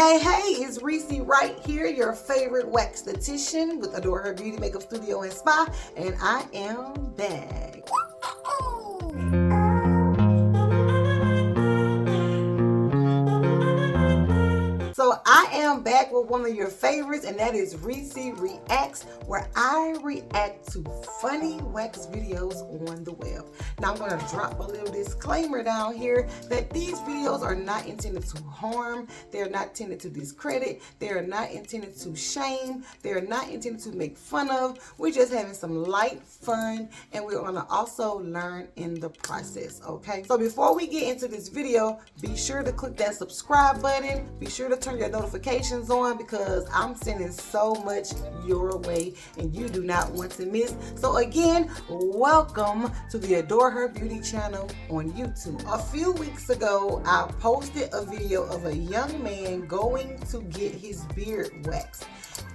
Hey, it's Reacee right here, your favorite wax esthetician with Adore Her Beauty Makeup Studio and Spa, and I am back. So I am back with one of your favorites, and that is Reacee Reacts, where I react to funny wax videos on the web. Now I'm going to drop a little disclaimer down here that these videos are not intended to harm, they're not intended to discredit, they're not intended to shame, they're not intended to make fun of. We're just having some light fun, and we're going to also learn in the process, okay? So before we get into this video, be sure to click that subscribe button, be sure to turn your notifications on because I'm sending so much your way and you do not want to miss. So again, welcome to the Adore Her Beauty channel on YouTube. A few weeks ago, I posted a video of a young man going to get his beard waxed,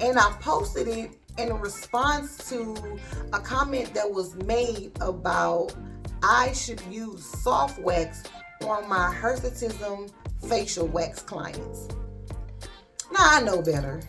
and I posted it in response to a comment that was made about I should use soft wax on my hirsutism facial wax clients. Now I know better,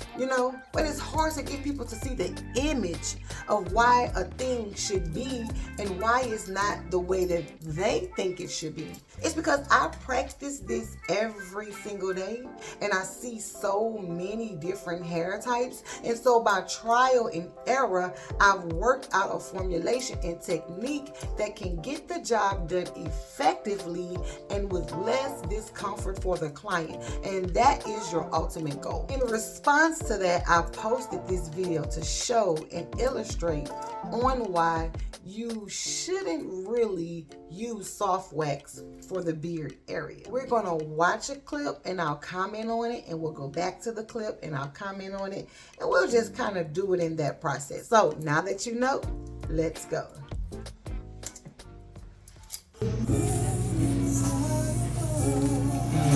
but it's hard to get people to see the image of why a thing should be and why it's not the way that they think it should be. It's because I practice this every single day and I see so many different hair types, and so by trial and error I've worked out a formulation and technique that can get the job done effectively and with less discomfort for the client, and that is your ultimate goal. In response to that, I posted this video to show and illustrate on why you shouldn't really use soft wax for the beard area. We're gonna watch a clip and I'll comment on it, and we'll go back to the clip and I'll comment on it, and we'll just kind of do it in that process. So now that you know, let's go.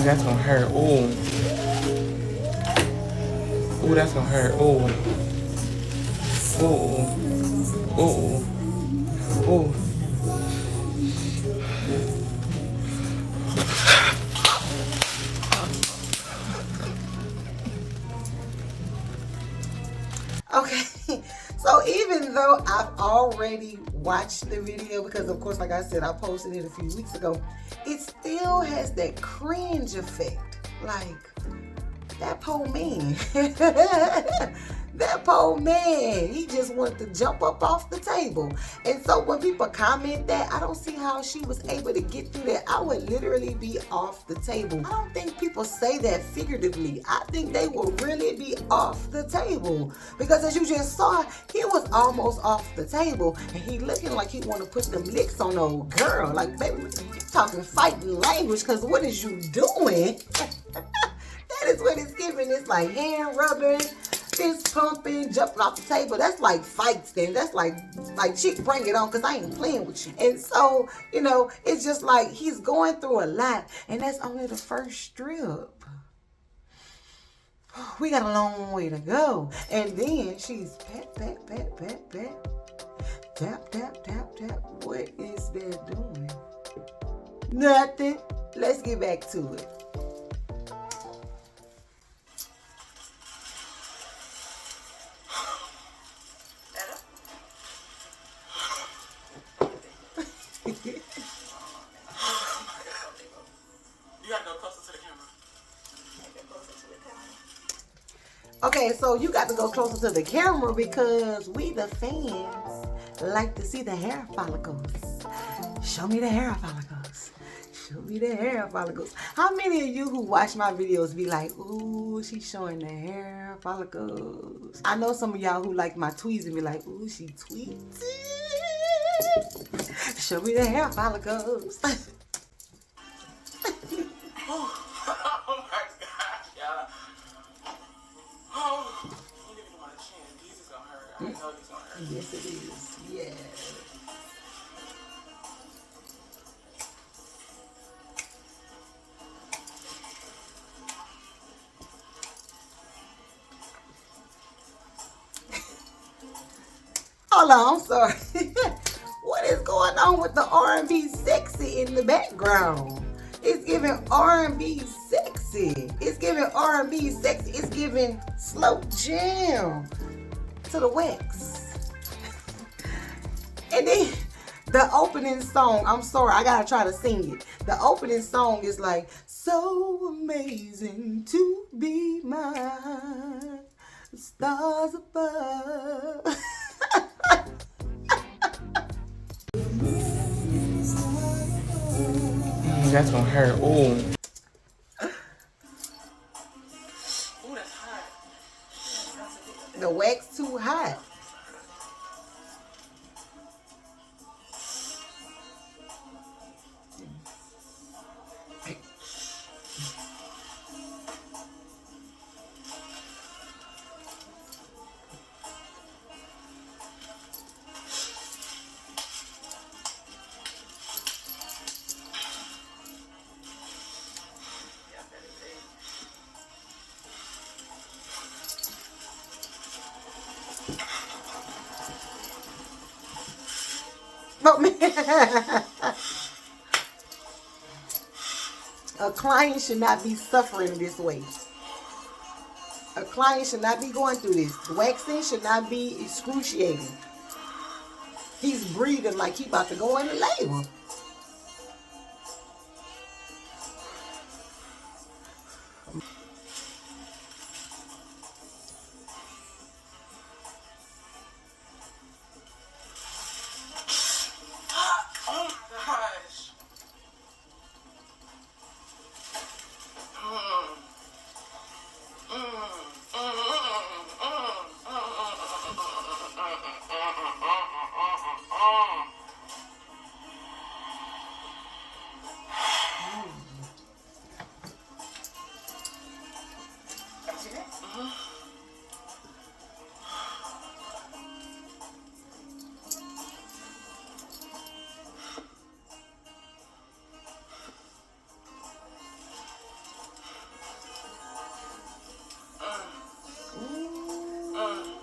That's gonna hurt. Ooh, that's gonna hurt. Ooh. Okay, so even though I've already watched the video, because of course, like I said, I posted it a few weeks ago, it still has that cringe effect. Like, that poor man, that poor man, he just wanted to jump up off the table. And so when people comment that, I don't see how she was able to get through that. I would literally be off the table. I don't think people say that figuratively. I think they will really be off the table, because as you just saw, he was almost off the table and he looking like he want to put them licks on old girl. Like, baby, you talking fighting language, because what is you doing? That is what it's giving. It's like hand rubbing, fist pumping, jumping off the table. That's like fights then. That's like chick, bring it on, because I ain't playing with you. And so, it's just like he's going through a lot, and that's only the first strip. We got a long way to go. And then she's pat, pat, pat, pat, pat, tap, tap, tap, tap. What is that doing? Nothing. Let's get back to it. Okay, so you got to go closer to the camera because we, the fans, like to see the hair follicles. Show me the hair follicles. Show me the hair follicles. How many of you who watch my videos be like, ooh, she's showing the hair follicles? I know some of y'all who like my tweets and be like, ooh, she tweets. Show me the hair follicles. Yes, it is. Yes. Hold on, I'm sorry. What is going on with the R&B sexy in the background? It's giving R&B sexy. sexy. It's giving R&B sexy. It's giving slow jam to the wax. And then the opening song, I'm sorry, I gotta try to sing it. The opening song is like, so amazing to be mine, stars above. That's gonna hurt. Ooh. Ooh, that's hot. The wax too hot. But man, a client should not be suffering this way. A client should not be going through this. Waxing should not be excruciating. He's breathing like he about to go into labor.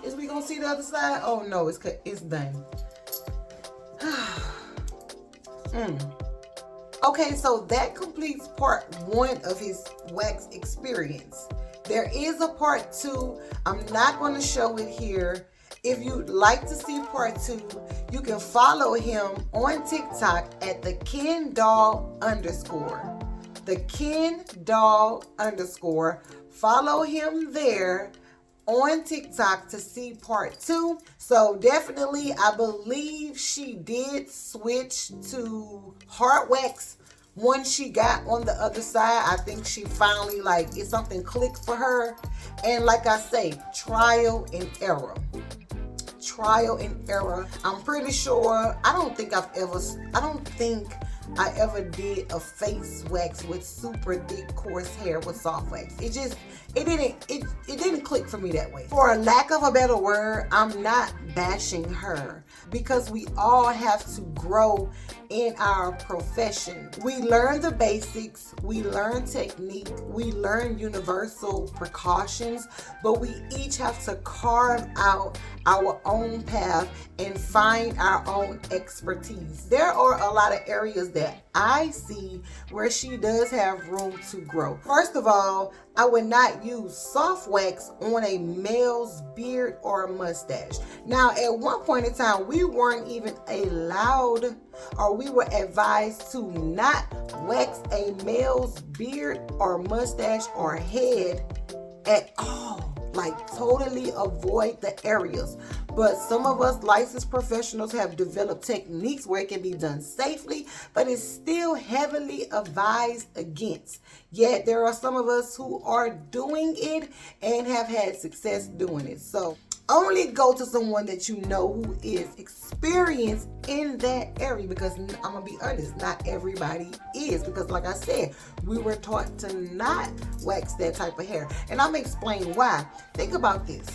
Is we gonna see the other side? Oh no, it's done. Okay, so that completes part 1 of his wax experience. There is a part 2. I'm not going to show it here. If you'd like to see part 2, you can follow him on TikTok at the @KenDoll_. The @KenDoll_. Follow him there on TikTok to see part 2. So definitely, I believe she did switch to hard wax once she got on the other side. I think she finally, like, it's something clicked for her. And like I say, trial and error. Trial and error. I'm pretty sure, I don't think I ever did a face wax with super thick coarse hair with soft wax. It didn't click for me that way. For a lack of a better word, I'm not bashing her, because we all have to grow in our profession. We learn the basics, we learn technique, we learn universal precautions, but we each have to carve out our own path and find our own expertise. There are a lot of areas that I see where she does have room to grow. First of all, I would not use soft wax on a male's beard or mustache. Now, at one point in time, we weren't even allowed, or we were advised to not wax a male's beard or mustache or head at all. Like, totally avoid the areas. But some of us licensed professionals have developed techniques where it can be done safely, but it's still heavily advised against. Yet there are some of us who are doing it and have had success doing it. So only go to someone that you know who is experienced in that area, because I'm gonna be honest, not everybody is, because like I said, we were taught to not wax that type of hair. And I'm gonna explain why. Think about this.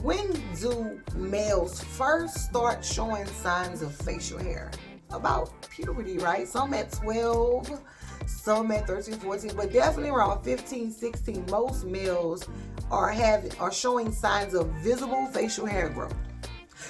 When do males first start showing signs of facial hair? About puberty, right? Some at 12, some at 13, 14, but definitely around 15, 16, most males are showing signs of visible facial hair growth.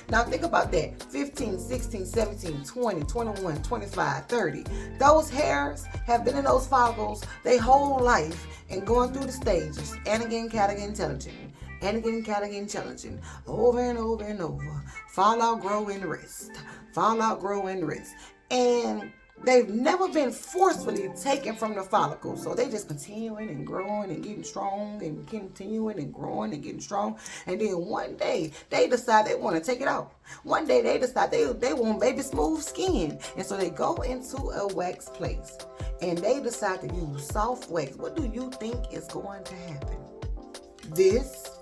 Now think about that. 15, 16, 17, 20, 21, 25, 30. Those hairs have been in those follicles their whole life and going through the stages. And again, cat again, challenging. And again, cat again, challenging. Over and over and over. Fall out, grow, and rest. Fall out, grow, and rest. And they've never been forcefully taken from the follicle. So they just continuing and growing and getting strong and continuing and growing and getting strong. And then one day they decide they want to take it out. One day they decide they want baby smooth skin. And so they go into a wax place and they decide to use soft wax. What do you think is going to happen? This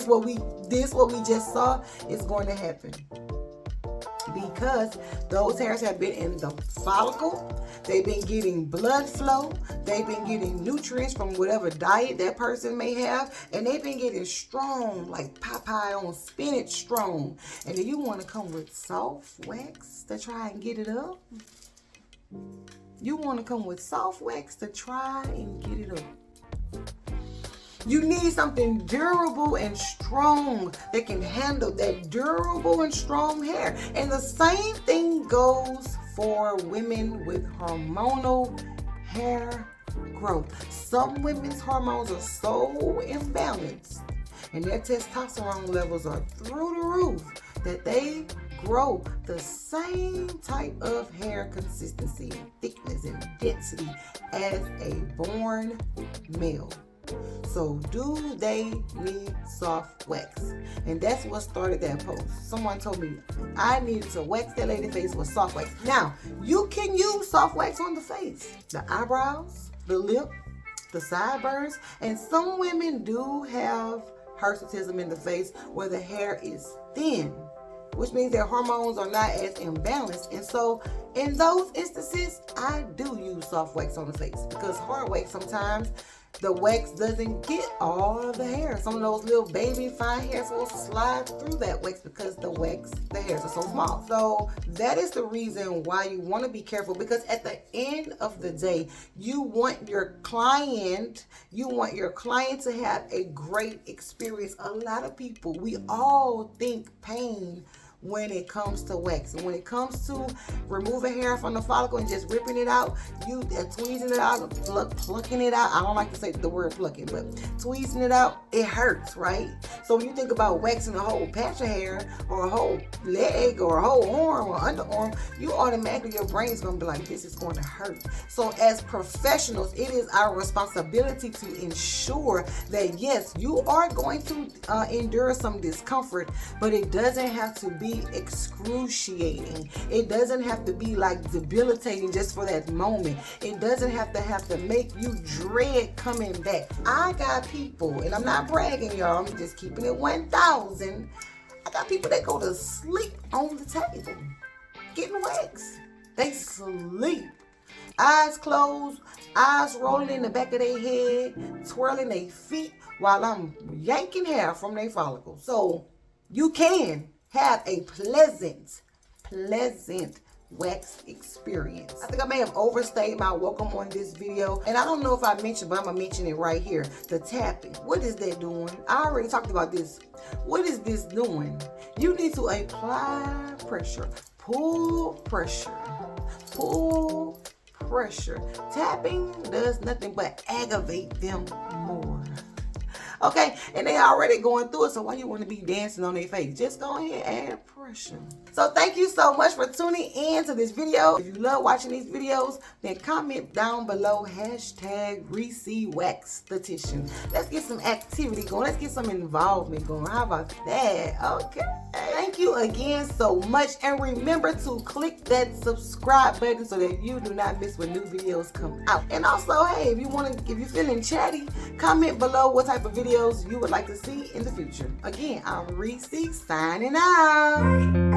what we just saw is going to happen. Because those hairs have been in the follicle, they've been getting blood flow, they've been getting nutrients from whatever diet that person may have, and they've been getting strong, like Popeye on spinach strong. And then you want to come with soft wax to try and get it up? You want to come with soft wax to try and get it up? You need something durable and strong that can handle that durable and strong hair. And the same thing goes for women with hormonal hair growth. Some women's hormones are so imbalanced and their testosterone levels are through the roof that they grow the same type of hair consistency and thickness and density as a born male. So do they need soft wax? And that's what started that post. Someone told me I needed to wax that lady's face with soft wax. Now, you can use soft wax on the face, the eyebrows, the lip, the sideburns, and some women do have hirsutism in the face where the hair is thin, which means their hormones are not as imbalanced. And so in those instances, I do use soft wax on the face because hard wax sometimes the wax doesn't get all of the hair. Some of those little baby fine hairs will slide through that wax because the hairs are so small. So that is the reason why you want to be careful, because at the end of the day, you want your client to have a great experience. A lot of people, we all think pain when it comes to wax. And when it comes to removing hair from the follicle and just ripping it out, you tweezing it out, plucking it out. I don't like to say the word plucking, but tweezing it out, it hurts, right? So when you think about waxing a whole patch of hair or a whole leg or a whole arm or underarm, you automatically, your brain's gonna be like, this is going to hurt. So as professionals, it is our responsibility to ensure that yes, you are going to endure some discomfort, but it doesn't have to be excruciating. It doesn't have to be like debilitating just for that moment. It doesn't have to make you dread coming back. I got people, and I'm not bragging, y'all, I'm just keeping it 1,000. I got people that go to sleep on the table getting waxed. They sleep. Eyes closed, eyes rolling in the back of their head, twirling their feet while I'm yanking hair from their follicles. So you can have a pleasant wax experience. I think I may have overstayed my welcome on this video, and I don't know if I mentioned, but I'm gonna mention it right here. The tapping. What is that doing? I already talked about this. What is this doing? You need to apply pressure, pull pressure, pull pressure. Tapping does nothing but aggravate them more. Okay, and they already going through it, so why you want to be dancing on their face? Just go ahead and add pressure. So thank you so much for tuning in to this video. If you love watching these videos, then comment down below #Reacee Wax Esthetician. Let's get some activity going. Let's get some involvement going. How about that? Okay. Thank you again so much, and remember to click that subscribe button so that you do not miss when new videos come out. And also, hey, if you're feeling chatty, comment below what type of videos you would like to see in the future. Again, I'm Reacee signing out.